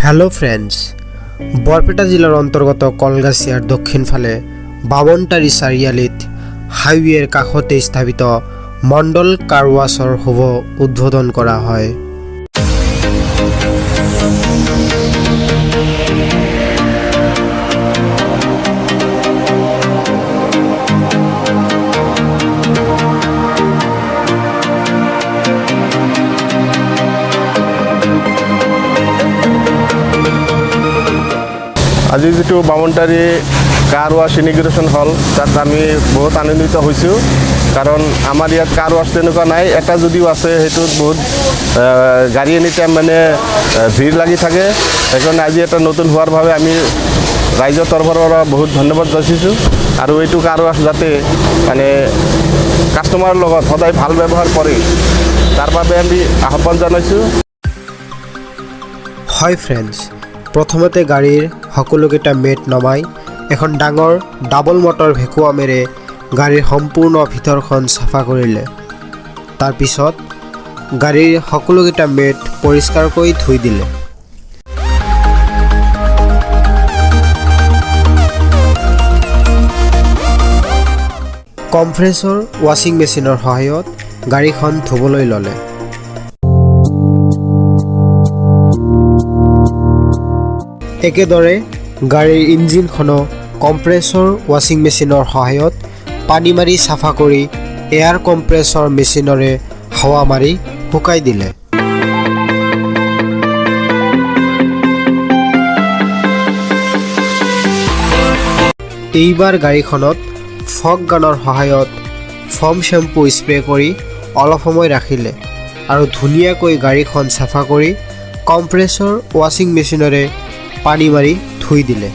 Hello friends, Barpeta জিলাৰ অন্তৰ্গত কলগাছিয়াৰ দক্ষিণ ফালে বামনটাৰী চাৰিআলিত হাইৱেৰ কাষতে স্থাপিত মণ্ডল কাৰ ৱাছৰ শুভ উদ্বোধন কৰা হয়। আজি যেটো বামনটাৰী কাৰ ৱাছ ইনিগ্ৰেশ্যন হল তাত আমি বহুত আনন্দিত হৈছোঁ, কাৰণ আমাৰ ইয়াত কাৰ ৱাছ তেনেকুৱা নাই। এটা যদিও আছে সেইটোত বহুত গাড়ী এনি টাইম মানে ভিৰ লাগি থাকে। সেইকাৰণে আজি এটা নতুন হোৱাৰ বাবে আমি ৰাইজৰ তৰফৰ পৰা বহুত ধন্যবাদ যাচিছোঁ, আৰু এইটো কাৰ ৱাছ যাতে মানে কাষ্টমাৰৰ লগত সদায় ভাল ব্যৱহাৰ কৰে তাৰ বাবে আমি আহ্বান জনাইছোঁ। হয় ফ্ৰেণ্ডছ, প্ৰথমতে গাড়ীৰ সকলোকেইটা মেট নমাই এখন ডাঙৰ ডাবল মটৰ ভেকুৱামেৰে গাড়ীৰ সম্পূৰ্ণ ভিতৰখন চাফা কৰিলে। তাৰপিছত গাড়ীৰ সকলোকেইটা মেট পৰিষ্কাৰকৈ ধুই দিলে। কম্প্ৰেছৰ ৱাশ্বিং মেচিনৰ সহায়ত গাড়ীখন ধুবলৈ ল'লে। একেদৰে গাড়ীৰ ইঞ্জিনখনো কম্প্ৰেছৰ ৱাশ্বিং মেচিনৰ সহায়ত পানী মাৰি চাফা কৰি এয়াৰ কম্প্ৰেছৰ মেচিনৰে হাৱা মাৰি শুকাই দিলে। এইবাৰ গাড়ীখনত ফগ গানৰ সহায়ত ফম শ্বেম্পু স্প্ৰে কৰি অলপ সময় ৰাখিলে আৰু ধুনীয়াকৈ গাড়ীখন চাফা কৰি কম্প্ৰেছৰ ৱাশ্বিং মেচিনৰে পানী মাৰি ধুই দিলে।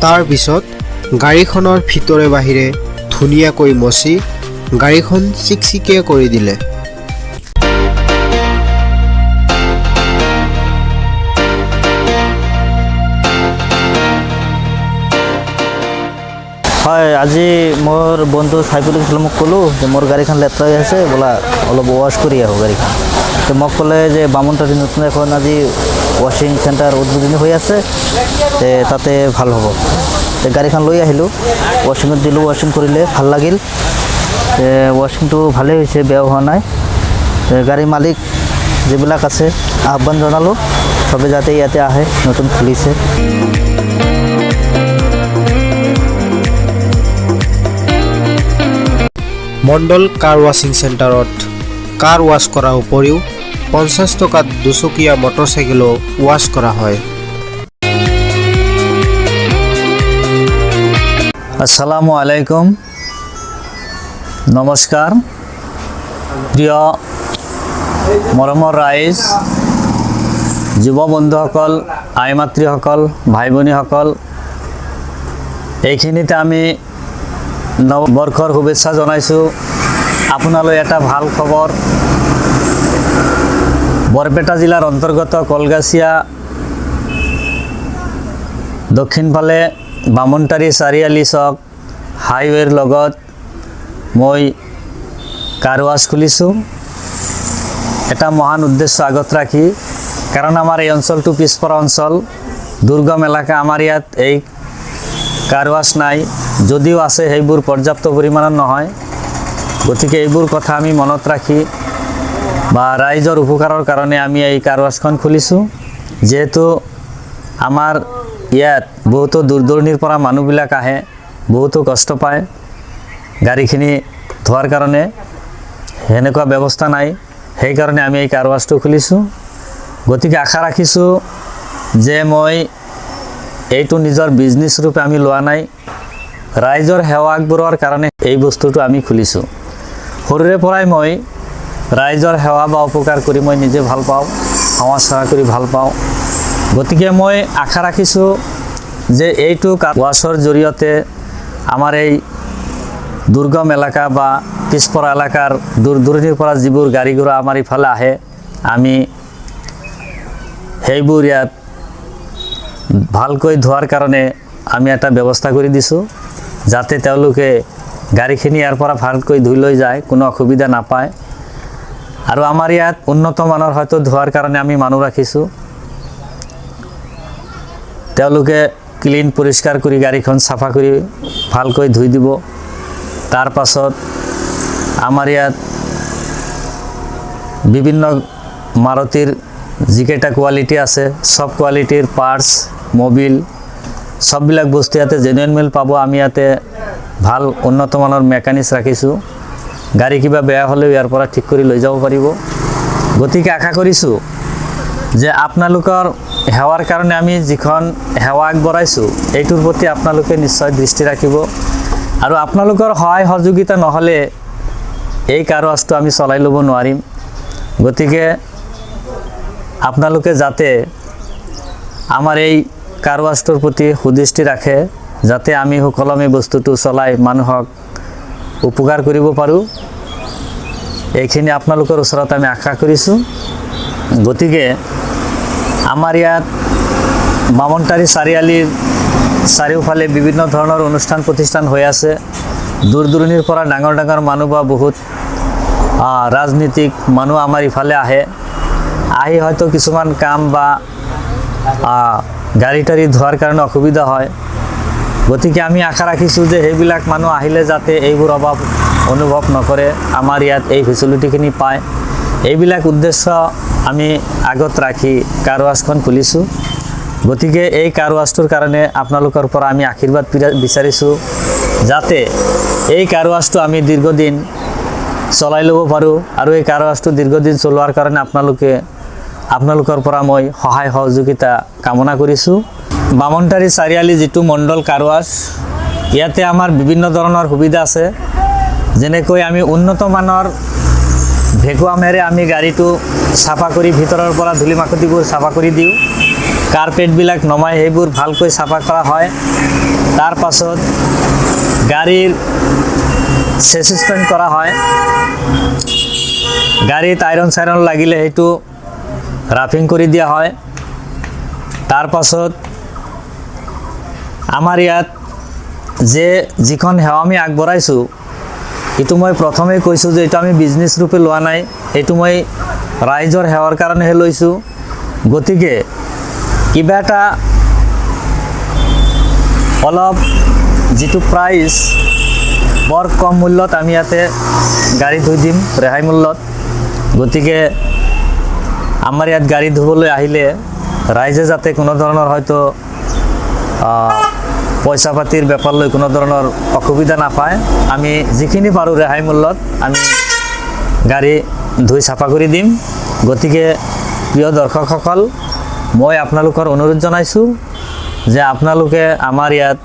তাৰ পিছত গাড়ীখনৰ ভিতৰে বাহিৰে ধুনীয়াকৈ মচি গাড়ীখন চিকচিকীয়া কৰি দিলে। হয়, আজি মোৰ বন্ধু চাইফুল ইছলামক ক'লোঁ যে মোৰ গাড়ীখন লেতেৰা হৈ আছে, বোলা অলপ ৱাছ কৰি আহোঁ গাড়ীখন। তো মোক ক'লে যে বামনটাৰী নতুন এখন আজি ৱাশ্বিং চেণ্টাৰ উদ্বোধনী হৈ আছে, তাতে ভাল হ'ব। গাড়ীখন লৈ আহিলোঁ, ৱাশ্বিঙত দিলোঁ, ৱাশ্বিং কৰিলে, ভাল লাগিল। ৱাশ্বিংটো ভালেই হৈছে, বেয়া হোৱা নাই। গাড়ীৰ মালিক যিবিলাক আছে আহ্বান জনালোঁ, চবে যাতে ইয়াতে আহে, নতুন খুলিছে। মণ্ডল কাৰ ৱাশ্বিং চেণ্টাৰত কাৰ ৱাছ কৰাৰ উপৰিও 50 টকাত দুচকীয়া মটৰচাইকেলো ৱাছ কৰা হয়। আসসালামু আলাইকুম, নমস্কাৰ। প্ৰিয় মৰমৰ ৰাইজ, যুৱ বন্ধুসকল, আই মাতৃসকল, ভাই ভনীসকল, এইখিনিতে আমি নৱবৰ্ষৰ শুভেচ্ছা জনাইছোঁ। আপোনালৈ এটা ভাল খবৰ, বৰপেটা জিলাৰ অন্তৰ্গত কলগাছিয়া দক্ষিণ ফালে বামনটাৰী চাৰিআলি চক হাইৱেৰ লগত মই কাৰ ৱাছ খুলিছোঁ। এটা মহান উদ্দেশ্য আগত ৰাখি, কাৰণ আমাৰ এই অঞ্চলটো পিছপৰা অঞ্চল, দুৰ্গম এলেকা। আমাৰ ইয়াত এই কাৰ ৱাছ নাই, যদিও আছে সেইবোৰ পৰ্যাপ্ত পৰিমাণৰ নহয়। গতিকে এইবোৰ কথা আমি মনত ৰাখি বা ৰাইজৰ উপকাৰৰ কাৰণে আমি এই কাৰ ৱাছখন খুলিছোঁ। যিহেতু আমাৰ ইয়াত বহুতো দূৰ দূৰণিৰ পৰা মানুহবিলাক আহে, বহুতো কষ্ট পায় গাড়ীখিনি ধোৱাৰ কাৰণে, সেনেকুৱা ব্যৱস্থা নাই। সেইকাৰণে আমি এই কাৰ ৱাছটো খুলিছোঁ। গতিকে আশা ৰাখিছোঁ যে মই এইটো নিজৰ বিজনেছ ৰূপে আমি লোৱা নাই, ৰাইজৰ সেৱা আগবঢ়োৱাৰ কাৰণে এই বস্তুটো আমি খুলিছোঁ। সৰুৰে পৰাই মই ৰাইজৰ সেৱা বা উপকাৰ কৰি মই নিজে ভাল পাওঁ, সমাজ সেৱা কৰি ভাল পাওঁ। গতিকে মই আশা ৰাখিছোঁ যে এইটো কাৰ ৱাছৰ জৰিয়তে আমাৰ এই দুৰ্গম এলেকা বা পিছপৰা এলেকাৰ দূৰ দূৰণিৰ পৰা যিবোৰ গাড়ী ঘোঁৰা আমাৰ ইফালে আহে, আমি সেইবোৰ ইয়াত ভালকৈ ধোৱাৰ কাৰণে আমি এটা ব্যৱস্থা কৰি দিছোঁ, যাতে তেওঁলোকে গাড়ীখিনি ইয়াৰ পৰা ভালকৈ ধুই লৈ যায়, কোনো অসুবিধা নাপায়। আৰু আমাৰ ইয়াত উন্নত মানৰ হয়তো ধোৱাৰ কাৰণে আমি মানুহ ৰাখিছোঁ, তেওঁলোকে ক্লিন পৰিষ্কাৰ কৰি গাড়ীখন চাফা কৰি ভালকৈ ধুই দিব। তাৰ পাছত আমাৰ ইয়াত বিভিন্ন মাৰুতিৰ যিকেইটা কোৱালিটি আছে, সব কোৱালিটিৰ পাৰ্টছ, মবিল, সববিলাক বস্তু ইয়াতে জেনুইন মিল পাব। আমি ইয়াতে ভাল উন্নত মানৰ মেকানিক্স ৰাখিছোঁ, গাড়ী কিবা বেয়া হ'লেও ইয়াৰ পৰা ঠিক কৰি লৈ যাব পাৰিব। গতিকে আশা কৰিছোঁ যে আপোনালোকৰ সেৱাৰ কাৰণে আমি যিখন সেৱা আগবঢ়াইছোঁ, এইটোৰ প্ৰতি আপোনালোকে নিশ্চয় দৃষ্টি ৰাখিব। আৰু আপোনালোকৰ সহায় সহযোগিতা নহ'লে এই কাৰ ৱাছটো আমি চলাই ল'ব নোৱাৰিম। গতিকে আপোনালোকে যাতে আমাৰ এই কাৰ ৱাছটোৰ প্ৰতি সুদৃষ্টি ৰাখে, যাতে আমি সুকলমে বস্তুটো চলাই মানুহক উপকাৰ কৰিব পাৰোঁ, এইখিনি আপোনালোকৰ ওচৰত আমি আশা কৰিছোঁ। গতিকে আমাৰ ইয়াত বামুণটাৰী চাৰিআলিৰ চাৰিওফালে বিভিন্ন ধৰণৰ অনুষ্ঠান প্ৰতিষ্ঠান হৈ আছে। দূৰ দূৰণিৰ পৰা ডাঙৰ ডাঙৰ মানুহ বা বহুত ৰাজনীতিক মানুহ আমাৰ ইফালে আহে, আহি হয়তো কিছুমান কাম বা গাড়ী টাড়ী ধোৱাৰ কাৰণে অসুবিধা হয়। গতিকে আমি আশা ৰাখিছোঁ যে সেইবিলাক মানুহ আহিলে যাতে এইবোৰ অভাৱ অনুভৱ নকৰে, আমাৰ ইয়াত এই ফেচিলিটিখিনি পায়। এইবিলাক উদ্দেশ্য আমি আগত ৰাখি কাৰ ৱাছখন খুলিছোঁ। গতিকে এই কাৰ ৱাছটোৰ কাৰণে আপোনালোকৰ পৰা আমি আশীৰ্বাদ বিচাৰিছোঁ, যাতে এই কাৰ ৱাছটো আমি দীৰ্ঘদিন চলাই ল'ব পাৰোঁ। আৰু এই কাৰ ৱাছটো দীৰ্ঘদিন চলোৱাৰ কাৰণে আপোনালোকৰ পৰা মই সহায় সহযোগিতা কামনা কৰিছোঁ। বামুণটাৰী চাৰিআলি যিটো মণ্ডল কাৰ ৱাছ, ইয়াতে আমাৰ বিভিন্ন ধৰণৰ সুবিধা আছে। যেনেকৈ আমি উন্নত মানৰ ভেকুৱামেৰে আমি গাড়ীটো চাফা কৰি ভিতৰৰ পৰা ধূলি মাকতিবোৰ চাফা কৰি দিওঁ। কাৰ্পেটবিলাক নমাই সেইবোৰ ভালকৈ চাফা কৰা হয়। তাৰ পাছত গাড়ীৰ চেচিছপেণ্ট কৰা হয়। গাড়ীত আইৰণ চাইৰণ লাগিলে সেইটো ৰাফিং কৰি দিয়া হয়। তাৰ পাছত আমাৰ ইয়াত যিখন সেৱা আমি আগবঢ়াইছোঁ, এইটো মই প্ৰথমেই কৈছোঁ যে এইটো আমি বিজনেছ ৰূপে লোৱা নাই, এইটো মই ৰাইজৰ সেৱাৰ কাৰণেহে লৈছোঁ। গতিকে কিবা এটা অলপ যিটো প্ৰাইচ বৰ কম মূল্যত আমি ইয়াতে গাড়ী ধুই দিম, ৰেহাই মূল্যত। গতিকে আমাৰ ইয়াত গাড়ী ধুবলৈ আহিলে ৰাইজে যাতে কোনো ধৰণৰ হয়তো পইচা পাতিৰ বেপাৰ লৈ কোনো ধৰণৰ অসুবিধা নাপায়, আমি যিখিনি পাৰোঁ ৰেহাই মূল্যত আমি গাড়ী ধুই চাফা কৰি দিম। গতিকে প্ৰিয় দৰ্শকসকল, মই আপোনালোকৰ অনুৰোধ জনাইছোঁ যে আপোনালোকে আমাৰ ইয়াত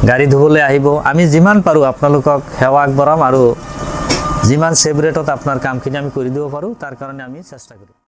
গাড়ী ধুবলৈ আহিব। আমি যিমান পাৰোঁ আপোনালোকক সেৱা আগবঢ়াম আৰু যিমান ছেভ ৰেটত আপোনাৰ কামখিনি আমি কৰি দিব পাৰোঁ তাৰ কাৰণে আমি চেষ্টা কৰিম।